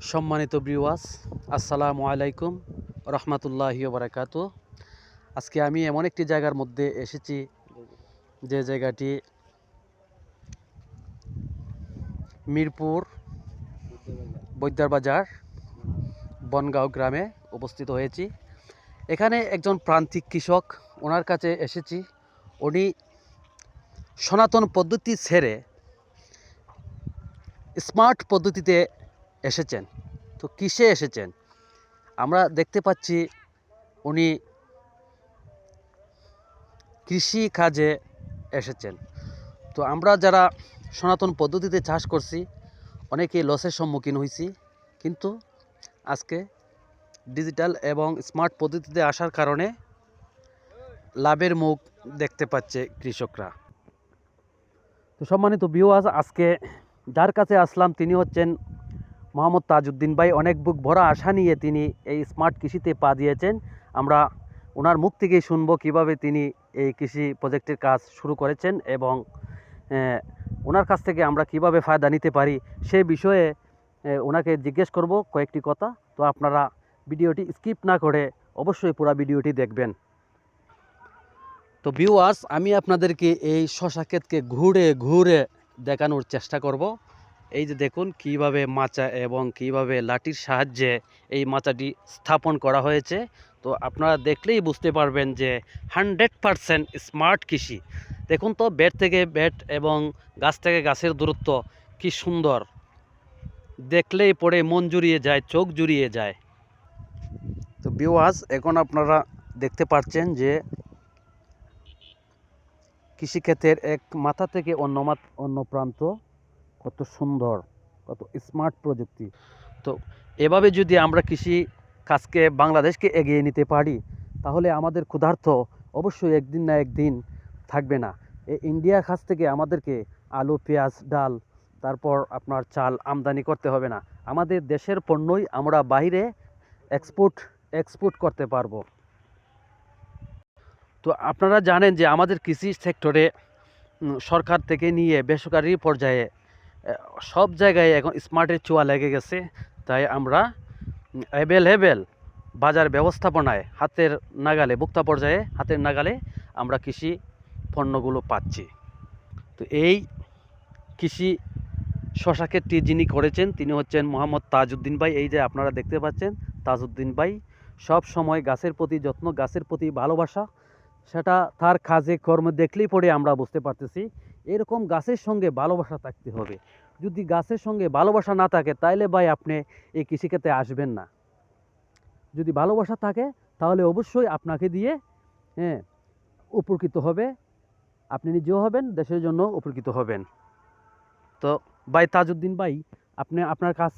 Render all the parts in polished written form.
সম্মানিত ভিউয়ার্স, আসসালামু আলাইকুম রহমতুল্লাহি বারাকাতু। আজকে আমি এমন একটি জায়গার মধ্যে এসেছি যে জায়গাটি মিরপুর বৈদ্যার বাজার বনগাঁও গ্রামে অবস্থিত হয়েছি। এখানে একজন প্রান্তিক কৃষক, ওনার কাছে এসেছি। উনি সনাতন পদ্ধতি ছেড়ে স্মার্ট পদ্ধতিতে এসেছেন। তো কিসে এসেছেন আমরা দেখতে পাচ্ছি, উনি কৃষি কাজে এসেছেন। তো আমরা যারা সনাতন পদ্ধতিতে চাষ করছি অনেকেই লসের সম্মুখীন হয়েছি, কিন্তু আজকে ডিজিটাল এবং স্মার্ট পদ্ধতিতে আসার কারণে লাভের মুখ দেখতে পাচ্ছে কৃষকরা। তো সম্মানিত ভিউয়ার্স, আজকে যার কাছে আসলাম তিনি হচ্ছেন মোহাম্মদ তাজউদ্দিন ভাই। অনেক বুক ভরা আশা নিয়ে তিনি এই স্মার্ট কৃষিতে পা দিয়েছেন। আমরা ওনার মুখ থেকেই শুনবো কিভাবে তিনি এই কৃষি প্রজেক্টের কাজ শুরু করেছেন এবং ওনার কাছ থেকে আমরা কিভাবে ফায়দা নিতে পারি সে বিষয়ে ওনাকে জিজ্ঞেস করব কয়েকটি কথা। তো আপনারা ভিডিওটি স্কিপ না করে অবশ্যই পুরো ভিডিওটি দেখবেন। তো ভিউয়ার্স, আমি আপনাদেরকে এই শশা ক্ষেতকে ঘুরে ঘুরে দেখানোর চেষ্টা করব। এই যে দেখুন কিভাবে মাচা এবং কিভাবে লাঠির সাহায্যে এই মাচাটি স্থাপন করা হয়েছে। তো আপনারা দেখলেই বুঝতে পারবেন যে 100% স্মার্ট কৃষি। দেখুন তো, বেড থেকে বেড এবং গাছ থেকে গাছের দূরত্ব কি সুন্দর, দেখলেই পরে মন জুড়িয়ে যায়, চোখ জুড়িয়ে যায়। তো ভিউয়ার্স, এখন আপনারা দেখতে পাচ্ছেন যে কৃষিক্ষেত্রের এক মাথা থেকে অন্য প্রান্ত কত সুন্দর, কত স্মার্ট প্রযুক্তি। তো এভাবে যদি আমরা কৃষি কাজকে বাংলাদেশকে এগিয়ে নিতে পারি তাহলে আমাদের ক্ষুধার্ত অবশ্যই একদিন না একদিন থাকবে না। এই ইন্ডিয়ার কাছ থেকে আমাদেরকে আলু, পেঁয়াজ, ডাল, তারপর আপনার চাল আমদানি করতে হবে না। আমাদের দেশের পণ্যই আমরা বাইরে এক্সপোর্ট করতে পারবো। তো আপনারা জানেন যে আমাদের কৃষি সেক্টরে সরকার থেকে নিয়ে বেসরকারি পর্যায়ে সব জায়গায় এখন স্মার্টের ছোঁয়া লেগে গেছে। তাই আমরা অ্যাভেলেবেল বাজার ব্যবস্থাপনায় হাতের নাগালে, ভোক্তা পর্যায়ে হাতের নাগালে আমরা কৃষি পণ্যগুলো পাচ্ছি। তো এই কৃষি শশা ক্ষেতটি যিনি করেছেন তিনি হচ্ছেন মোহাম্মদ তাজউদ্দিন ভাই। এই যে আপনারা দেখতে পাচ্ছেন তাজউদ্দিন ভাই সব সময় গাছের প্রতি যত্ন, গাছের প্রতি ভালোবাসা, সেটা তার কাজে কর্মে দেখলেই পরে আমরা বুঝতে পারতেছি। এরকম গাছের সঙ্গে ভালোবাসা থাকতে হবে। যদি গাছের সঙ্গে ভালোবাসা না থাকে তাহলে ভাই আপনি এই কৃষিক্ষেত্রে আসবেন না। যদি ভালোবাসা থাকে তাহলে অবশ্যই আপনাকে দিয়ে উপকৃত হবে, আপনি নিজেও হবেন, দেশের জন্য উপকৃত হবেন। তো ভাই তাজউদ্দিন ভাই, আপনি আপনার কাজ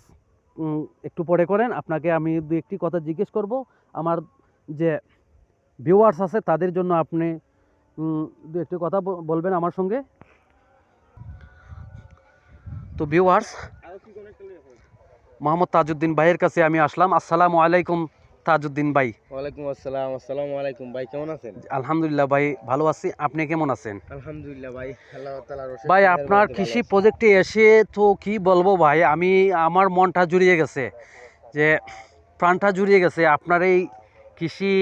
একটু পরে করেন। আপনাকে আমি দু একটি কথা জিজ্ঞেস করব। আমার যে ভিউয়ার্স আছে তাদের জন্য আপনি দু একটি কথা বলবেন আমার সঙ্গে। তো ভিউয়ার্স, মোহাম্মদ তাজউদ্দিন ভাইয়ের কাছে আমি আসলাম। আসসালামু আলাইকুম তাজউদ্দিন ভাই। ওয়ালাইকুম আসসালাম। আসসালামু আলাইকুম ভাই, কেমন আছেন? আলহামদুলিল্লাহ ভাই, ভালো আছি। আপনি কেমন আছেন? আলহামদুলিল্লাহ ভাই, আল্লাহ তাআলার অশেষ ভাই আপনার মেহেরবানিতে ভালো কৃষি আছি। প্রজেক্টে এসে তো কি বলবো ভাই, আমার মনটা জুড়িয়ে গেছে, যে প্রাণটা জুড়িয়ে গেছে। আপনার এই কৃষি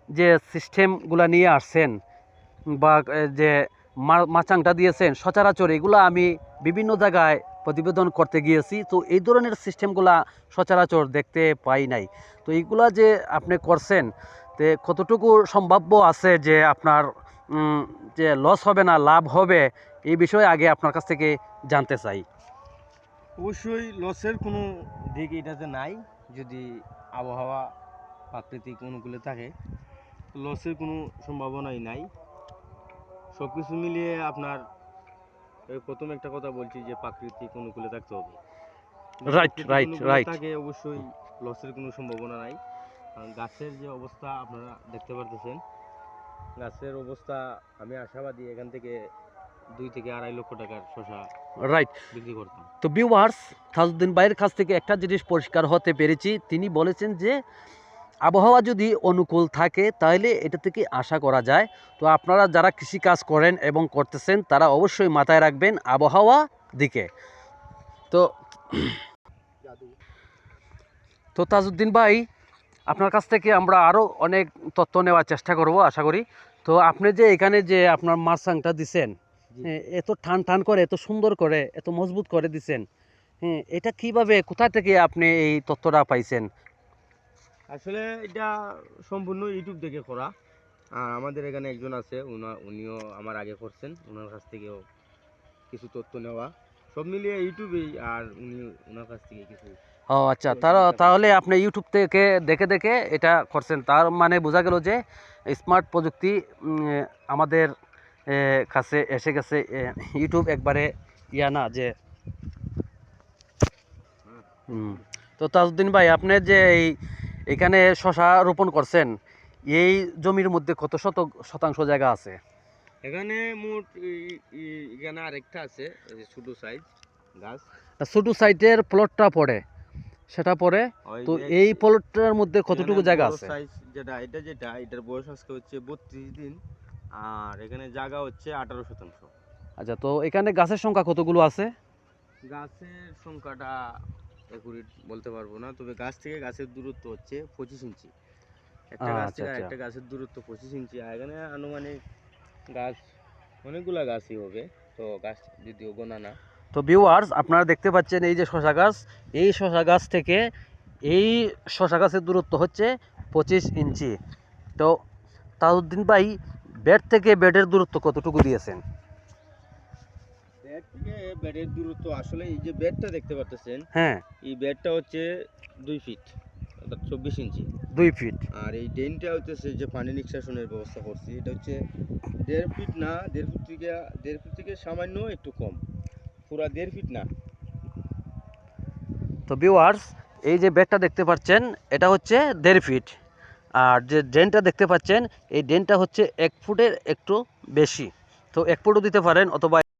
যে সিস্টেমগুলো নিয়ে আসছেন বা যে মাচাংটা দিয়েছেন, সচরাচর এগুলো আমি বিভিন্ন জায়গায় প্রতিবেদন করতে গিয়েছি। তো এই ধরনের সিস্টেমগুলা সচরাচর দেখতে পাই নাই। তো এইগুলা যে আপনি করছেন, তো কতটুকু সম্ভাব্য আছে যে আপনার যে লস হবে না, লাভ হবে, এই বিষয়ে আগে আপনার কাছ থেকে জানতে চাই। অবশ্যই লসের কোনো দিক এটাতে নাই। যদি আবহাওয়া প্রাকৃতিক অনুকূলে থাকে লসের কোনো সম্ভাবনাই নাই। সব কিছু মিলিয়ে আপনার প্রথম একটা কথা বলছি যে প্রাকৃতিক অনুকূলে থাকতে হবে। রাইট। থাকে অবশ্যই লসের কোনো সম্ভাবনা নাই। কারণ গাছের যে অবস্থা আপনারা দেখতে পারতেছেন, গাছের অবস্থা আমি আশাবাদী এখান থেকে 2 থেকে 2.5 লক্ষ টাকার শশা রাইট। বিক্রি করতাম। তো ভিউয়ার্স, তাজউদ্দিন ভাইয়ের কাছ থেকে একটা জিনিস পরিষ্কার হতে পেরেছি। তিনি বলেছেন যে আবহাওয়া যদি অনুকূল থাকে তাহলে এটা থেকে আশা করা যায়। তো আপনারা যারা কৃষিকাজ করেন এবং করতেছেন তারা অবশ্যই মাথায় রাখবেন আবহাওয়া দিকে। তো তো তাজউদ্দিন ভাই, আপনার কাছ থেকে আমরা আরও অনেক তথ্য নেওয়ার চেষ্টা করব আশা করি। তো আপনি যে এখানে যে আপনার মাছরাঙটা দিছেন, জি। এত টান টান করে, এত সুন্দর করে, এত মজবুত করে দিছেন, হ্যাঁ, এটা কিভাবে, কোথা থেকে আপনি এই তথ্যটা পাইছেন? আসলে এটা সম্পূর্ণ ইউটিউব থেকে করা। আর আমাদের এখানে একজন আছে, উনিও আমার আগে করছেন, ওনার কাছ থেকেও কিছু তথ্য নেওয়া। সব মিলিয়ে ইউটিউবেই, আর উনি ওনার কাছ থেকে কিছু ও আচ্ছা, সহযোগিতা তাহলে পাচ্ছি। আপনি ইউটিউব থেকে দেখে দেখে এটা করছেন, তার মানে বোঝা গেল যে স্মার্ট প্রযুক্তি আমাদের কাছে এসে গেছে। ইউটিউব একবারে ইয়া না যে। হুম। তো তাজউদ্দিন ভাই, আপনি যে এখানে শশা রোপণ করছেন, এই জমির মধ্যে কত শতাংশ জায়গা আছে? এখানে মোট এখানে আরেকটা আছে, এই যে ছোট সাইজ গাছ। ছোট সাইটের প্লটটা পড়ে, সেটা পড়ে। ওই তো যে এই প্লটটার মধ্যে কতটুকু এখানে জায়গা বড় আছে? সাইজ যেটা এটার বয়স আজকে হচ্ছে 32 দিন। আর এখানে জায়গা হচ্ছে 18 শতাংশ। আচ্ছা, তো এখানে গাছের সংখ্যা কতগুলো আছে? গাছের সংখ্যাটা একুরেট বলতে পারবো না, তবে গাছ থেকে গাছের দূরত্ব হচ্ছে 25 ইঞ্চি। একটা গাছ আচ্ছা থেকে আচ্ছা। একটা গাছের দূরত্ব 25 ইঞ্চি। আর এখানে আনুমানিক গাছ অনেকগুলা গাছই হবে, তো গাছ যদিও গোনা না। তো ভিউয়ার্স, আপনারা দেখতে পাচ্ছেন এই যে শশা গাছ, এই শশা গাছ থেকে এই শশা গাছের দূরত্ব হচ্ছে 25 ইঞ্চি। তো তাজউদ্দিন ভাই, বেড থেকে বেডের দূরত্ব কতটুকু দিয়েছেন? বেড থেকে বেডের দূরত্ব, আসলে এই যে বেডটা দেখতে পাচ্ছেন, হ্যাঁ, এই বেডটা হচ্ছে 2 ফিট, অর্থাৎ 24 ইঞ্চি। 2 ফিট। আর এই ড্রেনটা হচ্ছে যে পানি নিষ্কাশনের ব্যবস্থা করছি, এটা হচ্ছে 1.5 ফিট না, 1.5 ফিট থেকে সামান্য একটু কম, পুরা 1.5 ফিট না। তো ভিউয়ার্স, এই যে বেডটা দেখতে পাচ্ছেন, এটা হচ্ছে 1.5 ফিট। আর যে ড্রেনটা দেখতে পাচ্ছেন, এই ড্রেনটা হচ্ছে 1 ফুটের একটু বেশি। তো 1 ফুটও দিতে পারেন, অথবা